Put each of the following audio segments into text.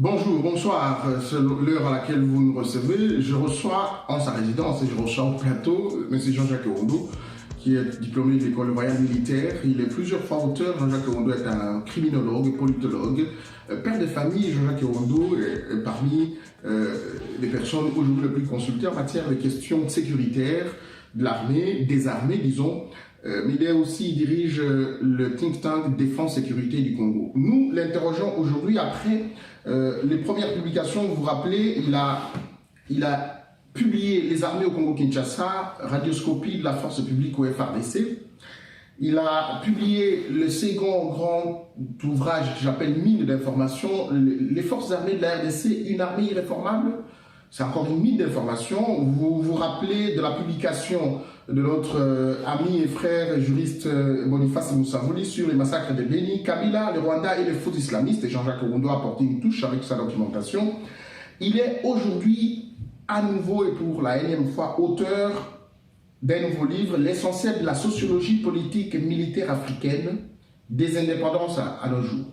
Bonjour, bonsoir, c'est l'heure à laquelle vous nous recevez. Je reçois en sa résidence et je reçois au plateau M. Jean-Jacques Ewondo, qui est diplômé de l'école royale militaire. Il est plusieurs fois auteur. Jean-Jacques Ewondo est un criminologue, politologue, père de famille. Jean-Jacques Ewondo est parmi les personnes aujourd'hui les plus consultées en matière de questions sécuritaires de l'armée, des armées, disons. Mais il dirige le think tank Défense Sécurité du Congo. Nous l'interrogeons aujourd'hui après les premières publications. Vous vous rappelez, il a publié Les armées au Congo-Kinshasa, radioscopie de la force publique au FARDC. Il a publié le second grand ouvrage que j'appelle Mine d'information, les forces armées de la RDC, une armée irréformable. C'est encore une mine d'information. Vous vous rappelez de la publication de notre ami et frère juriste Boniface Moussavouli sur les massacres de Beni, Kabila, le Rwanda et les faux islamistes. Et Jean-Jacques Ewondo a apporté une touche avec sa documentation. Il est aujourd'hui à nouveau et pour la énième fois auteur d'un nouveau livre, L'essentiel de la sociologie politique et militaire africaine, des indépendances à nos jours.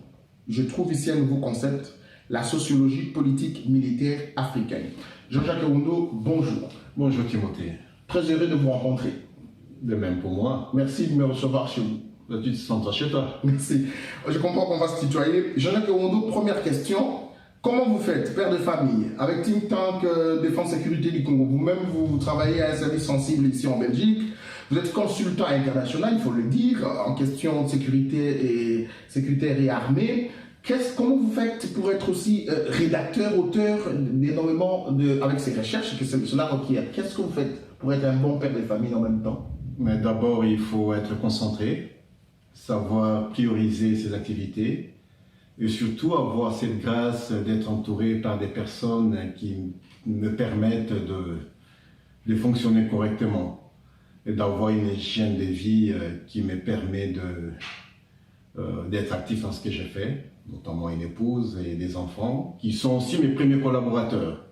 Je trouve ici un nouveau concept, la sociologie politique militaire africaine. Jean-Jacques Ewondo, bonjour. Bonjour Timothée. Très heureux de vous rencontrer. De même pour moi. Merci de me recevoir chez vous. Tu te sens chez toi. Merci. Je comprends qu'on va se tutoyer. Jean-Jacques Ewondo, première question. Comment vous faites, père de famille, avec Think Tank Défense Sécurité du Congo? Vous-même, vous travaillez à un service sensible ici en Belgique. Vous êtes consultant international, il faut le dire, en question de sécurité sécuritaire et armée. Comment vous faites pour être aussi rédacteur, auteur d'énormément avec ces recherches que cela requiert? Qu'est-ce que vous faites pour être un bon père de famille en même temps? Mais d'abord, il faut être concentré, savoir prioriser ses activités et surtout avoir cette grâce d'être entouré par des personnes qui me permettent de fonctionner correctement et d'avoir une hygiène de vie qui me permet d'être actif dans ce que je fais, notamment une épouse et des enfants, qui sont aussi mes premiers collaborateurs,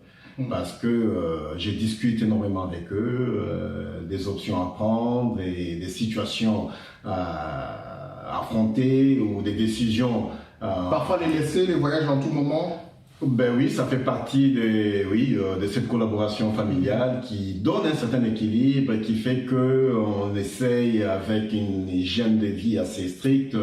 parce que je discute énormément avec eux, des options à prendre et des situations à affronter ou des décisions. Parfois les laisser, les voyages en tout moment. Ben oui, ça fait partie de cette collaboration familiale qui donne un certain équilibre, qui fait qu'on essaye avec une hygiène de vie assez stricte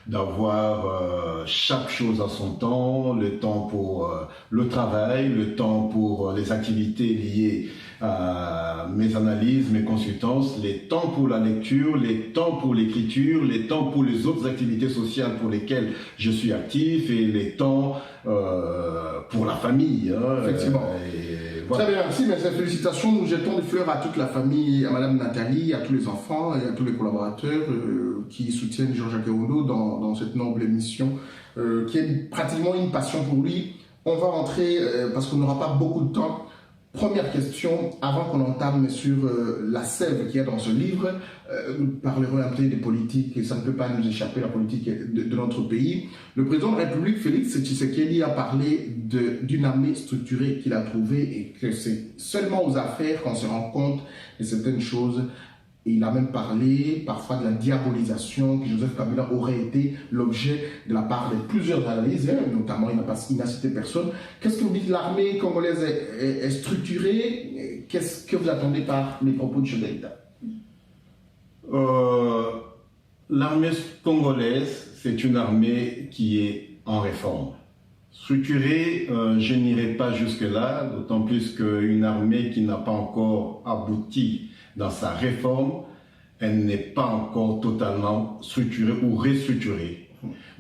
d'avoir chaque chose à son temps, le temps pour le travail, le temps pour les activités liées à mes analyses, mes consultances, les temps pour la lecture, les temps pour l'écriture, les temps pour les autres activités sociales pour lesquelles je suis actif et les temps pour la famille. Effectivement. Voilà. Très bien, merci, mais félicitations. Nous jetons des fleurs à toute la famille, à Madame Nathalie, à tous les enfants et à tous les collaborateurs qui soutiennent Jean-Jacques Ewondo dans cette noble émission qui est pratiquement une passion pour lui. On va rentrer, parce qu'on n'aura pas beaucoup de temps. Première question, avant qu'on entame sur la sève qu'il y a dans ce livre, nous parlerons un peu des politiques, et ça ne peut pas nous échapper, la politique de notre pays. Le président de la République, Félix Tshisekedi, a parlé d'une armée structurée qu'il a trouvée et que c'est seulement aux affaires qu'on se rend compte de certaines choses. Et il a même parlé parfois de la diabolisation que Joseph Kabila aurait été l'objet de la part de plusieurs analyses, notamment il n'a cité personne. Qu'est-ce que vous dites, l'armée congolaise est structurée? Qu'est-ce que vous attendez par les propos de chef d'État? L'armée congolaise, c'est une armée qui est en réforme. Structurée, je n'irai pas jusque-là, d'autant plus qu'une armée qui n'a pas encore abouti dans sa réforme, elle n'est pas encore totalement structurée ou restructurée.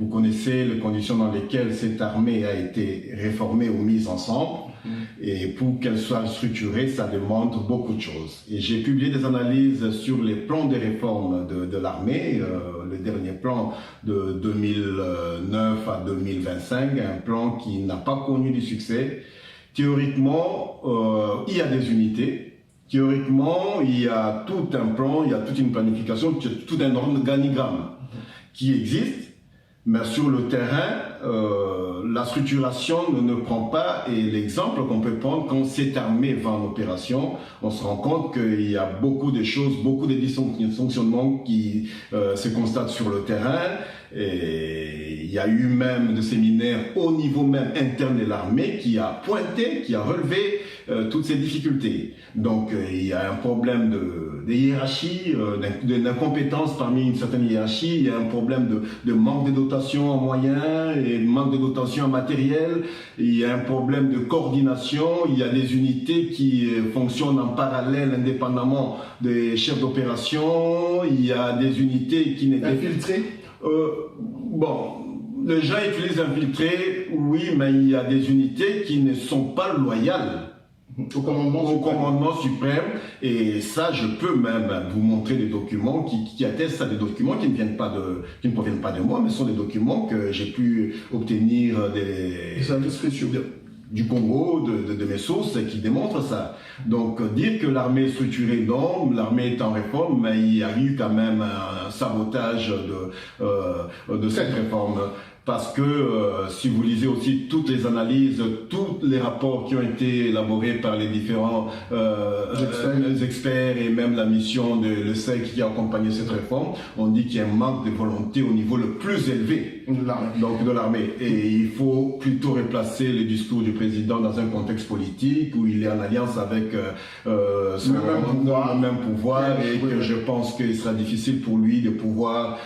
Vous connaissez les conditions dans lesquelles cette armée a été réformée ou mise ensemble. Et pour qu'elle soit structurée, ça demande beaucoup de choses. Et j'ai publié des analyses sur les plans de réforme de l'armée, le dernier plan de 2009 à 2025, un plan qui n'a pas connu du succès. Théoriquement, il y a des unités. Théoriquement, il y a tout un plan, il y a toute une planification, tout un organigramme qui existe, mais sur le terrain, la structuration ne prend pas. Et l'exemple qu'on peut prendre, quand cette armée va en opération, on se rend compte qu'il y a beaucoup de choses, beaucoup de dysfonctionnements qui se constatent sur le terrain. Et il y a eu même des séminaires au niveau même interne de l'armée qui a pointé, qui a relevé toutes ces difficultés. Donc il y a un problème de hiérarchie, d'incompétence parmi une certaine hiérarchie, il y a un problème de manque de dotation en moyens et manque de dotation en matériel, il y a un problème de coordination, il y a des unités qui fonctionnent en parallèle indépendamment des chefs d'opération, il y a des unités qui n'étaient... Infiltrés Bon, les gens utilisent infiltrés, oui, mais il y a des unités qui ne sont pas loyales au commandement suprême, et ça, je peux même vous montrer des documents qui attestent à des documents qui ne proviennent pas de moi, mais sont des documents que j'ai pu obtenir des services spéciaux du Congo, de mes sources, qui démontrent ça. Donc, dire que l'armée est structurée, non, l'armée est en réforme, mais il y a eu quand même un sabotage de cette réforme. Parce que si vous lisez aussi toutes les analyses, tous les rapports qui ont été élaborés par les différents experts et même la mission de l'ESSEC qui a accompagné cette réforme, on dit qu'il y a un manque de volonté au niveau le plus élevé de l'armée. Et il faut plutôt replacer le discours du président dans un contexte politique où il est en alliance avec le même pouvoir et que je pense qu'il sera difficile pour lui de pouvoir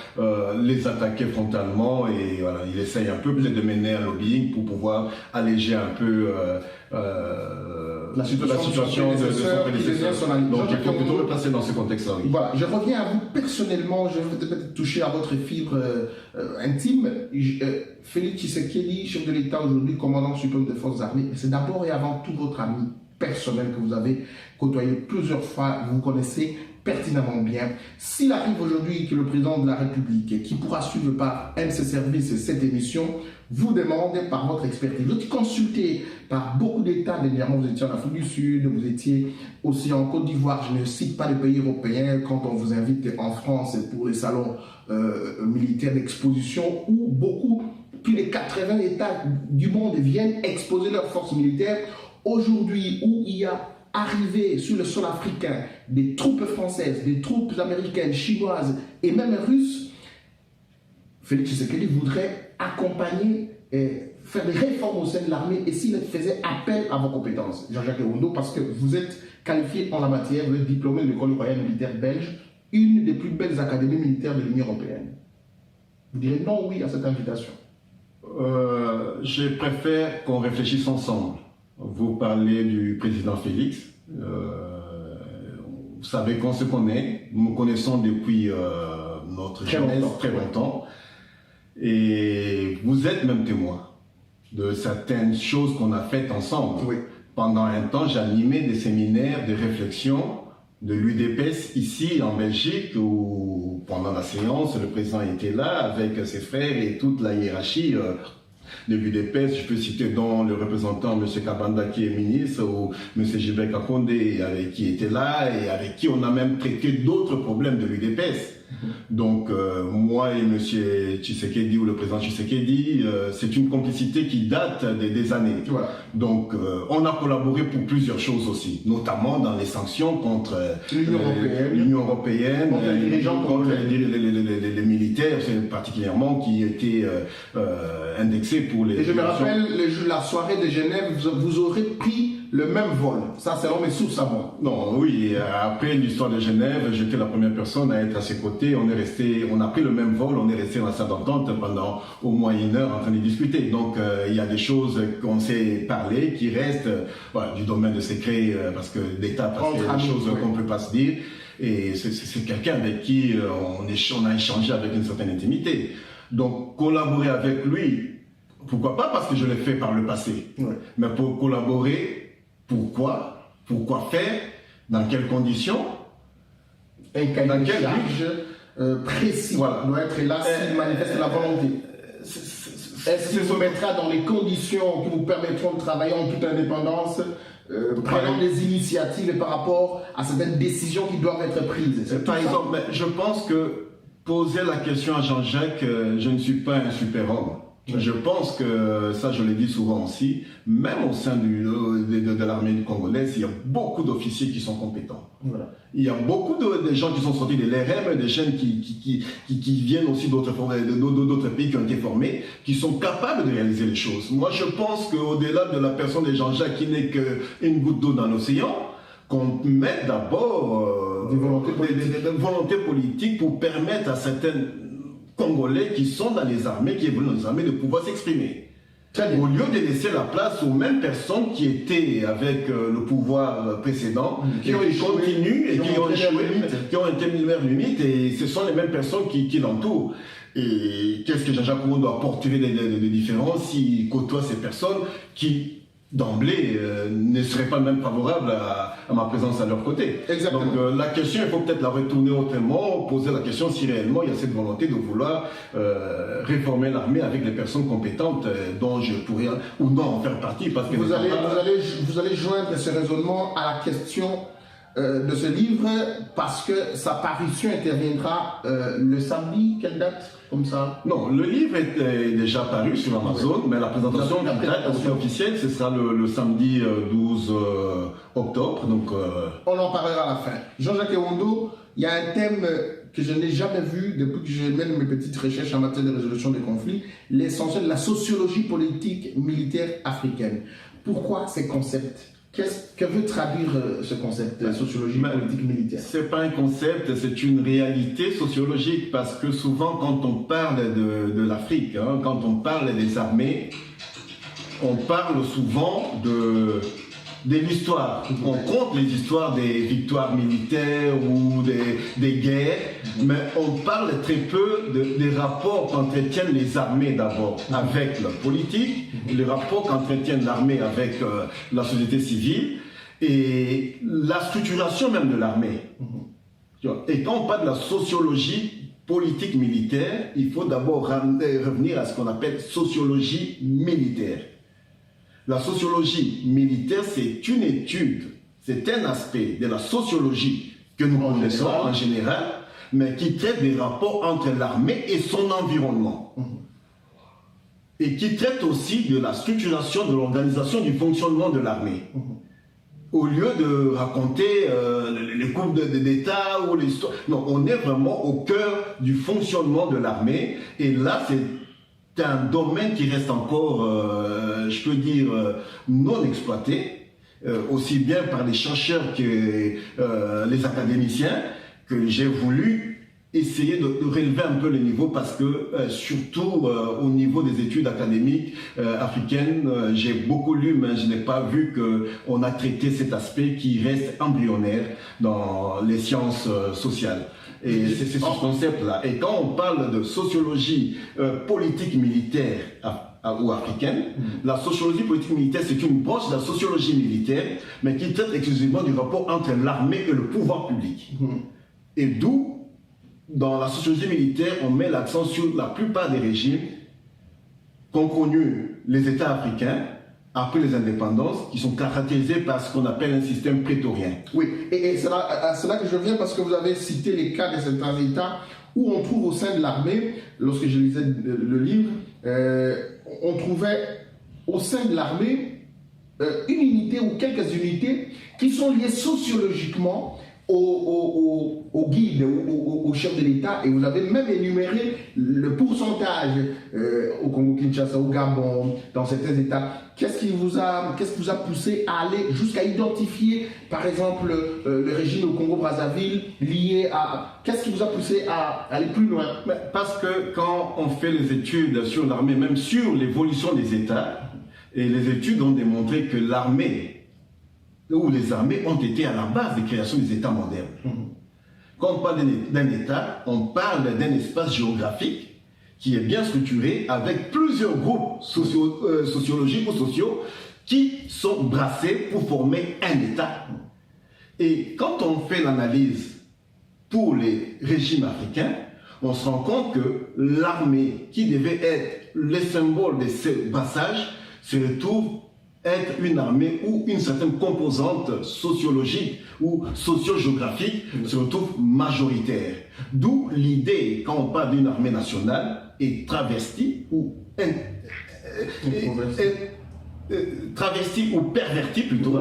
les attaquer frontalement, et voilà. Il essaye un peu peut-être de mener un lobbying pour pouvoir alléger un peu la situation de son prédécesseur. Donc il faut plutôt le placer dans ce contexte-là. Oui. Voilà, je reviens à vous personnellement, je vais peut-être toucher à votre fibre intime. Félix Tshisekedi, chef de l'État aujourd'hui, commandant suprême des forces armées, c'est d'abord et avant tout votre ami personnel que vous avez côtoyé plusieurs fois, vous connaissez pertinemment bien. S'il arrive aujourd'hui que le président de la République, qui pourra suivre par un de ses services cette émission, vous demande par votre expertise, vous êtes consulté par beaucoup d'États, dernièrement vous étiez en Afrique du Sud, vous étiez aussi en Côte d'Ivoire, je ne cite pas les pays européens, quand on vous invite en France pour les salons militaires d'exposition, où beaucoup, plus de 80 États du monde viennent exposer leurs forces militaires. Aujourd'hui, où il y a arrivé sur le sol africain des troupes françaises, des troupes américaines, chinoises et même russes, Félix Tshisekedi voudrait accompagner et faire des réformes au sein de l'armée, et s'il faisait appel à vos compétences, Jean-Jacques Ewondo, parce que vous êtes qualifié en la matière, vous êtes diplômé de l'école royale militaire belge, une des plus belles académies militaires de l'Union européenne. Vous direz non, oui à cette invitation? Je préfère qu'on réfléchisse ensemble. Vous parlez du président Félix. Vous savez qu'on se connaît. Nous nous connaissons depuis notre jeunesse, très longtemps. Et vous êtes même témoin de certaines choses qu'on a faites ensemble. Oui. Pendant un temps, j'animais des séminaires de réflexion de l'UDPS ici en Belgique, où pendant la séance, le président était là avec ses frères et toute la hiérarchie de l'UDPS. Je peux citer donc le représentant M. Kabanda qui est ministre, ou M. Gilbert Kakonde qui était là et avec qui on a même traité d'autres problèmes de l'UDPS. Donc moi et M. Tshisekedi, ou le président Tshisekedi, c'est une complicité qui date des années. Voilà. Donc on a collaboré pour plusieurs choses aussi, notamment dans les sanctions contre l'Union européenne, contre les militaires particulièrement, qui étaient indexés pour les... Et je me rappelle, la soirée de Genève, vous aurez pris le même vol. Ça, c'est mes sources à moi. Non, oui, après l'histoire de Genève, j'étais la première personne à être à ses côtés. On a pris le même vol, on est resté dans la salle d'entente pendant au moins 1 heure en train de discuter. Donc, il y a des choses qu'on s'est parlé qui restent du domaine de secret, parce que d'État, parce qu'il y a des choses qu'on ne peut pas se dire. Et c'est quelqu'un avec qui on a échangé avec une certaine intimité. Donc, collaborer avec lui, pourquoi pas, parce que je l'ai fait par le passé. Ouais. Mais pour collaborer, pourquoi faire, dans quelles conditions, un cahier de charge précis doit être là s'il manifeste la volonté. Est-ce qu'il se mettra dans les conditions qui vous permettront de travailler en toute indépendance, prenant des initiatives par rapport à certaines décisions qui doivent être prises? Par exemple, je pense que poser la question à Jean-Jacques, je ne suis pas un super-homme. Je pense que, ça je le dis souvent aussi, même au sein de l'armée congolaise, il y a beaucoup d'officiers qui sont compétents. Voilà. Il y a beaucoup de gens qui sont sortis de l'ERM, des jeunes qui viennent aussi d'autres pays qui ont été formés, qui sont capables de réaliser les choses. Moi je pense qu'au-delà de la personne de Jean-Jacques qui n'est qu'une goutte d'eau dans l'océan, qu'on mette d'abord des volontés politiques pour permettre à certains Congolais qui sont dans les armées, qui évoluent dans les armées, de pouvoir s'exprimer. Au lieu de laisser la place aux mêmes personnes qui étaient avec le pouvoir précédent, qui continuent et qui ont échoué, qui ont été vers limite, et ce sont les mêmes personnes qui l'entourent. Et qu'est-ce que Jean-Jacques Kabound doit apporter de différents s'il côtoie ces personnes qui, d'emblée, ne seraient pas même favorables à ma présence à leur côté. Exactement. Donc la question, il faut peut-être la retourner autrement, poser la question si réellement il y a cette volonté de vouloir réformer l'armée avec les personnes compétentes dont je pourrais ou non en faire partie. Parce que vous allez joindre ce raisonnement à la question de ce livre parce que sa parution interviendra le samedi, quelle date comme ça? Non, le livre est déjà paru sur Amazon, mais la présentation officielle, ce sera le samedi 12 octobre. Donc, on en parlera à la fin. Jean-Jacques Ewondo, il y a un thème que je n'ai jamais vu depuis que je mène mes petites recherches en matière de résolution des conflits, l'essentiel de la sociologie politique militaire africaine. Pourquoi ces concepts? Que veut traduire ce concept de la sociologie politique militaire? Ce n'est pas un concept, c'est une réalité sociologique, parce que souvent quand on parle de l'Afrique, quand on parle des armées, on parle souvent de l'histoire. On compte les histoires des victoires militaires ou des guerres, mais on parle très peu des rapports qu'entretiennent les armées d'abord avec la politique, les rapports qu'entretiennent l'armée avec la société civile et la structuration même de l'armée. Et quand on parle de la sociologie politique militaire, il faut d'abord revenir à ce qu'on appelle sociologie militaire. La sociologie militaire, c'est une étude, c'est un aspect de la sociologie que nous connaissons en général, mais qui traite des rapports entre l'armée et son environnement. Et qui traite aussi de la structuration, de l'organisation du fonctionnement de l'armée. Au lieu de raconter les coups d'État ou l'histoire. Non, on est vraiment au cœur du fonctionnement de l'armée. Et là, c'est un domaine qui reste encore, je peux dire, non exploité, aussi bien par les chercheurs que les académiciens, que j'ai voulu essayer de relever un peu le niveau parce que, surtout au niveau des études académiques africaines, j'ai beaucoup lu, mais je n'ai pas vu qu'on a traité cet aspect qui reste embryonnaire dans les sciences sociales. Et c'est ce concept-là. Et quand on parle de sociologie politique militaire ou africaine, la sociologie politique militaire, c'est une branche de la sociologie militaire, mais qui traite exclusivement du rapport entre l'armée et le pouvoir public. Et d'où, dans la sociologie militaire, on met l'accent sur la plupart des régimes qu'ont connus les États africains après les indépendances, qui sont caractérisés par ce qu'on appelle un système prétorien. Oui, et c'est à cela que je viens, parce que vous avez cité les cas de certains États où on trouve au sein de l'armée, lorsque je lisais le livre, on trouvait au sein de l'armée une unité ou quelques unités qui sont liées sociologiquement au guide, au chef de l'État, et vous avez même énuméré le pourcentage au Congo-Kinshasa, au Gabon, dans certains États. Qu'est-ce qui vous a poussé à aller jusqu'à identifier, par exemple, le régime au Congo-Brazzaville lié à... Qu'est-ce qui vous a poussé à aller plus loin? Parce que quand on fait les études sur l'armée, même sur l'évolution des États, et les études ont démontré que l'armée où les armées ont été à la base des créations des États modernes. Quand on parle d'un État, on parle d'un espace géographique qui est bien structuré avec plusieurs groupes sociologiques ou sociaux qui sont brassés pour former un État. Et quand on fait l'analyse pour les régimes africains, on se rend compte que l'armée, qui devait être le symbole de ce brassage, se retrouve être une armée où une certaine composante sociologique ou socio-géographique se retrouve majoritaire. D'où l'idée, quand on parle d'une armée nationale, est travestie ou travesti ou perverti plutôt.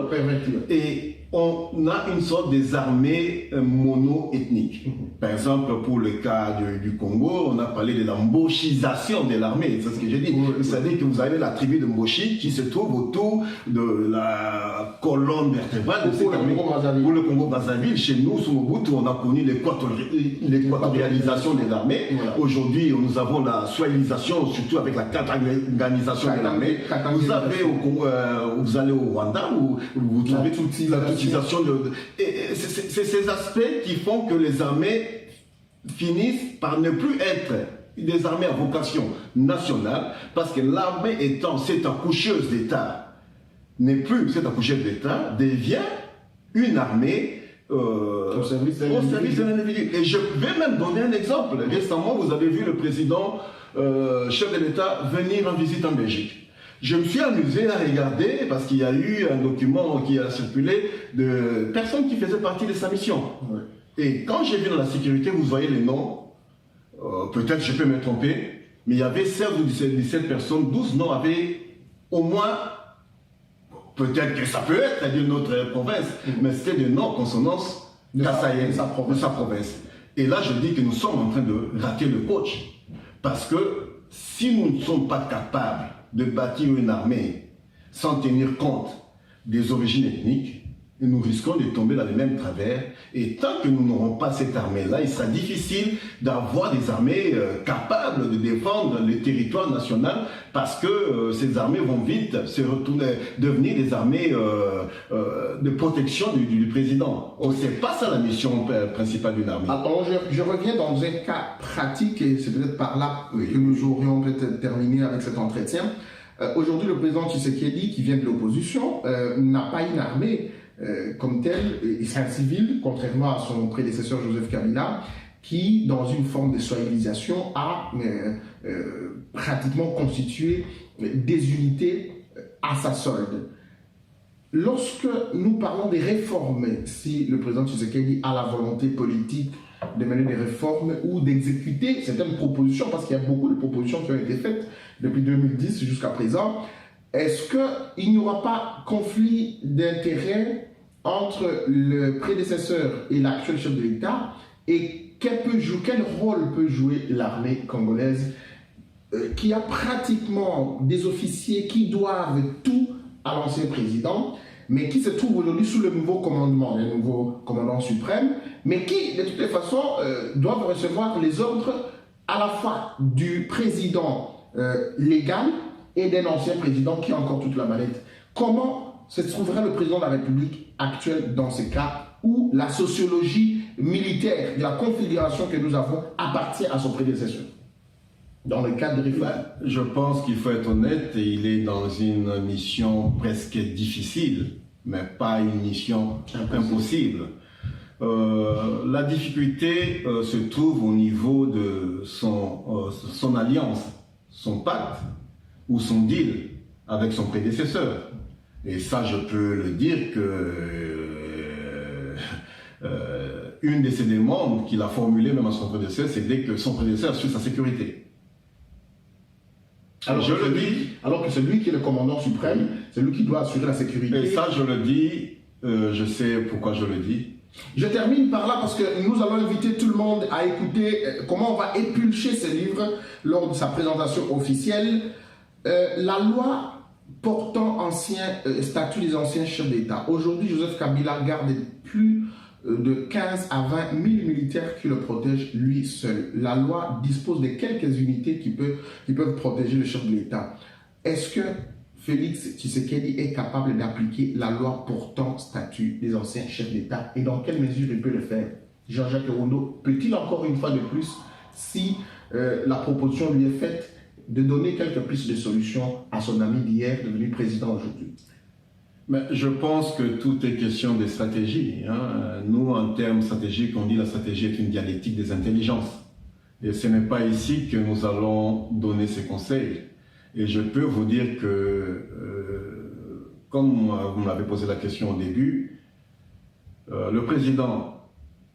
Et on a une sorte des armées mono-ethniques. Par exemple, pour le cas du Congo, on a parlé de la mbochisation de l'armée, c'est ce que j'ai dit. C'est-à-dire que vous avez la tribu de Mboshi qui se trouve autour de la colonne vertébrale de cette armée. Pour le Congo-Brazzaville, chez nous, sous Mobutu, on a connu l'équatorialisation des armées. Voilà. Aujourd'hui, nous avons la soilisation, surtout avec la kataganisation de l'armée. Vous avez au Congo, vous allez au Rwanda, où vous trouvez la c'est ces aspects qui font que les armées finissent par ne plus être des armées à vocation nationale, parce que l'armée étant cette accoucheuse d'État, n'est plus cette accoucheuse d'État, devient une armée au service d'un individu. Et je vais même donner un exemple. Récemment, vous avez vu le président, chef de l'État, venir en visite en Belgique. Je me suis amusé à regarder parce qu'il y a eu un document qui a circulé de personnes qui faisaient partie de sa mission. Ouais. Et quand j'ai vu dans la sécurité, vous voyez les noms, peut-être je peux me tromper, mais il y avait 16 ou 17 personnes, 12 noms avaient au moins, peut-être que ça peut être d'une autre province, mais c'était des noms consonance kassaïenne de sa province. Et là, je dis que nous sommes en train de rater le coach. Parce que si nous ne sommes pas capables de bâtir une armée sans tenir compte des origines ethniques, nous risquons de tomber dans les mêmes travers. Et tant que nous n'aurons pas cette armée-là, il sera difficile d'avoir des armées capables de défendre le territoire national, parce que ces armées vont vite se retourner, devenir des armées de protection du président. C'est pas ça la mission principale d'une armée. Alors, je reviens dans un cas pratique, et c'est peut-être par là que nous aurions peut-être terminé avec cet entretien. Aujourd'hui, le président Tshisekedi, qui vient de l'opposition, n'a pas une armée comme tel, c'est un civil, contrairement à son prédécesseur Joseph Kabila, qui, dans une forme de soyalisation, a pratiquement constitué des unités à sa solde. Lorsque nous parlons des réformes, si le président Tshisekedi a la volonté politique de mener des réformes ou d'exécuter certaines propositions, parce qu'il y a beaucoup de propositions qui ont été faites depuis 2010 jusqu'à présent, est-ce qu'il n'y aura pas conflit d'intérêts entre le prédécesseur et l'actuel chef de l'État, et quel rôle peut jouer l'armée congolaise qui a pratiquement des officiers qui doivent tout à l'ancien président, mais qui se trouve aujourd'hui sous le nouveau commandement, le nouveau commandant suprême, mais qui, de toutes les façons, doivent recevoir les ordres à la fois du président légal et d'un ancien président qui a encore toute la manette. Comment se trouverait le président de la République actuel dans ces cas où la sociologie militaire de la configuration que nous avons appartient à son prédécesseur? Dans le cadre de réforme. Je pense qu'il faut être honnête, et il est dans une mission presque difficile, mais pas une mission impossible. La difficulté se trouve au niveau de son alliance, son pacte ou son deal avec son prédécesseur. Et ça, je peux le dire que une de ses demandes qu'il a formulées même à son prédécesseur, c'était que son prédécesseur assure sa sécurité. Alors que c'est lui qui est le commandant suprême, c'est lui qui doit assurer la sécurité. Et ça, je le dis, je sais pourquoi je le dis. Je termine par là parce que nous allons inviter tout le monde à écouter comment on va épulcher ce livre lors de sa présentation officielle. La loi portant statut des anciens chefs d'État. Aujourd'hui, Joseph Kabila garde plus de 15 à 20 000 militaires qui le protègent lui seul. La loi dispose de quelques unités qui peuvent protéger le chef de l'État. Est-ce que Félix Tshisekedi est capable d'appliquer la loi portant statut des anciens chefs d'État, et dans quelle mesure il peut le faire? Jean-Jacques Rondeau peut-il encore une fois de plus, si la proposition lui est faite, de donner quelques pistes de solutions à son ami d'hier, devenu président aujourd'hui? Mais je pense que tout est question de stratégie. Nous, en termes stratégiques, on dit que la stratégie est une dialectique des intelligences. Et ce n'est pas ici que nous allons donner ces conseils. Et je peux vous dire que, comme vous m'avez posé la question au début, le président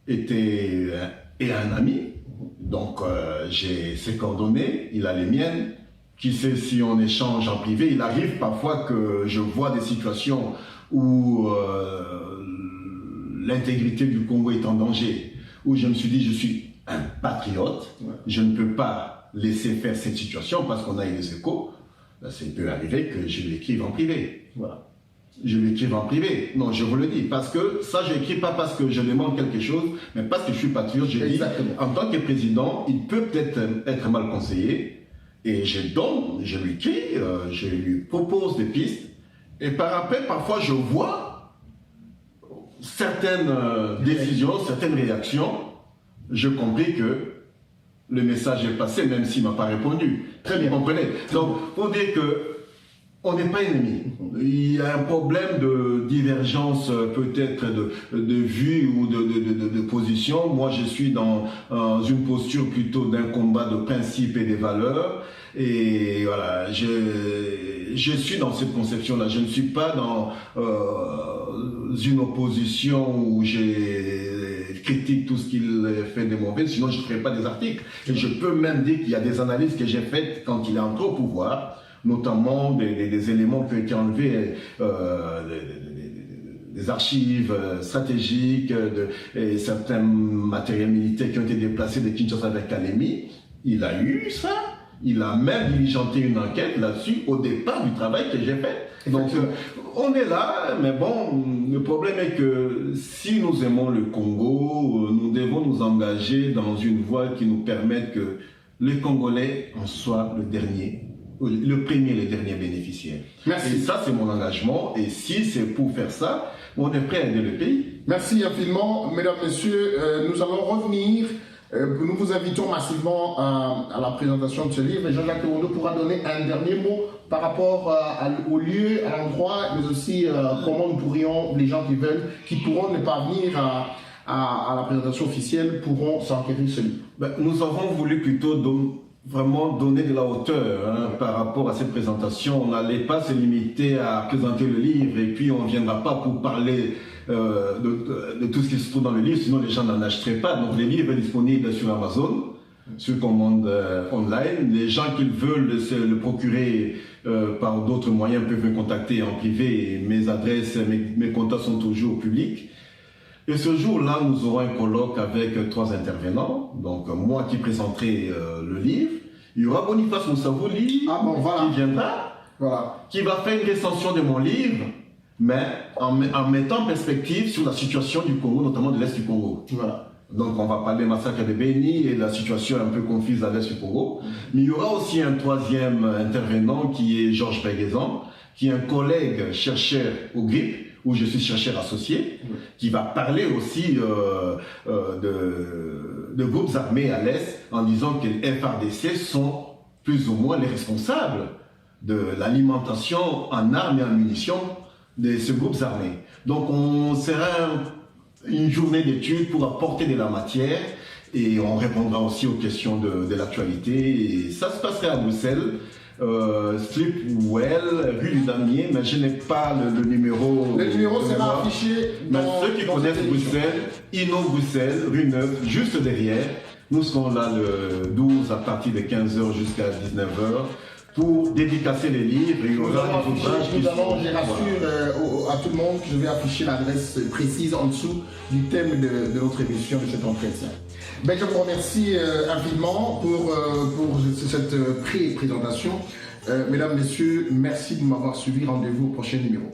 est un ami, donc j'ai ses coordonnées, il a les miennes. Qui sait si on échange en privé? Il arrive parfois que je vois des situations où l'intégrité du Congo est en danger, où je me suis dit, je suis un patriote, je ne peux pas laisser faire cette situation parce qu'on a eu des échos. Ben, ça peut arriver que je lui écrive en privé. Voilà. Je lui écrive en privé. Non, je vous le dis, parce que ça, je n'écris pas parce que je demande quelque chose, mais parce que je suis patriote. Je dis, en tant que président, il peut peut-être être mal conseillé, et je lui écris, je lui propose des pistes, et par après, parfois, je vois certaines décisions, certaines réactions, je compris que le message est passé, même s'il ne m'a pas répondu. Très bien, vous comprenez? Donc, pour dire que on n'est pas ennemis. Il y a un problème de divergence peut-être de vue ou de position. Moi, je suis dans une posture plutôt d'un combat de principes et des valeurs. Et voilà, je suis dans cette conception-là. Je ne suis pas dans une opposition où je critique tout ce qu'il fait de mauvais, sinon je ne ferai pas des articles. Et je peux même dire qu'il y a des analyses que j'ai faites quand il est entré au pouvoir, notamment des éléments qui ont été enlevés, des archives stratégiques, et certains matériels militaires qui ont été déplacés de Kinshasa vers Kalemi. Il a eu ça. Il a même diligenté une enquête là-dessus au départ du travail que j'ai fait. Donc, on est là, mais bon, le problème est que si nous aimons le Congo, nous devons nous engager dans une voie qui nous permette que les Congolais en soient le premier et le dernier bénéficiaire. Merci. Et ça, c'est mon engagement. Et si c'est pour faire ça, on est prêt à aider le pays. Merci infiniment. Mesdames, Messieurs, nous allons revenir. Nous vous invitons massivement à la présentation de ce livre. Et Jean-Jacques Kewondo pourra donner un dernier mot par rapport au lieu, à l'endroit, mais aussi comment nous pourrions, les gens qui pourront ne pas venir à la présentation officielle, pourront s'enquérir ce livre. Ben, nous avons voulu plutôt vraiment donner de la hauteur par rapport à cette présentation. On n'allait pas se limiter à présenter le livre et puis on ne viendra pas pour parler de tout ce qui se trouve dans le livre, sinon les gens n'en achèteraient pas. Donc le livre est disponible sur Amazon, sur commande online. Les gens qui veulent se le procurer par d'autres moyens peuvent me contacter en privé. Mes adresses, mes contacts sont toujours publics. Et ce jour-là, nous aurons un colloque avec 3 intervenants. Donc, moi qui présenterai le livre. Il y aura Boniface Moussavouli qui viendra, qui va faire une recension de mon livre, mais en mettant en perspective sur la situation du Congo, notamment de l'Est du Congo. Voilà. Donc, on va parler du massacre de Beni et de la situation un peu confuse à l'Est du Congo. Mais il y aura aussi un 3e intervenant qui est Georges Peguezan, qui est un collègue chercheur au GRIP, où je suis chercheur associé, qui va parler aussi de groupes armés à l'Est, en disant que les FARDC sont plus ou moins les responsables de l'alimentation en armes et en munitions de ces groupes armés. Donc on sera une journée d'études pour apporter de la matière et on répondra aussi aux questions de l'actualité. Et ça se passerait à Bruxelles. Slipwell, rue du Damier, mais je n'ai pas le numéro. Le numéro sera affiché dans. Mais ceux qui connaissent Bruxelles, Inno Bruxelles, rue 9, juste derrière. Nous serons là le 12 à partir de 15h jusqu'à 19h pour dédicacer les livres. Et je rassure à tout le monde que je vais afficher l'adresse précise en dessous du thème de notre émission de cet entretien. Ben, je vous remercie infiniment pour cette pré-présentation. Mesdames, Messieurs, merci de m'avoir suivi. Rendez-vous au prochain numéro.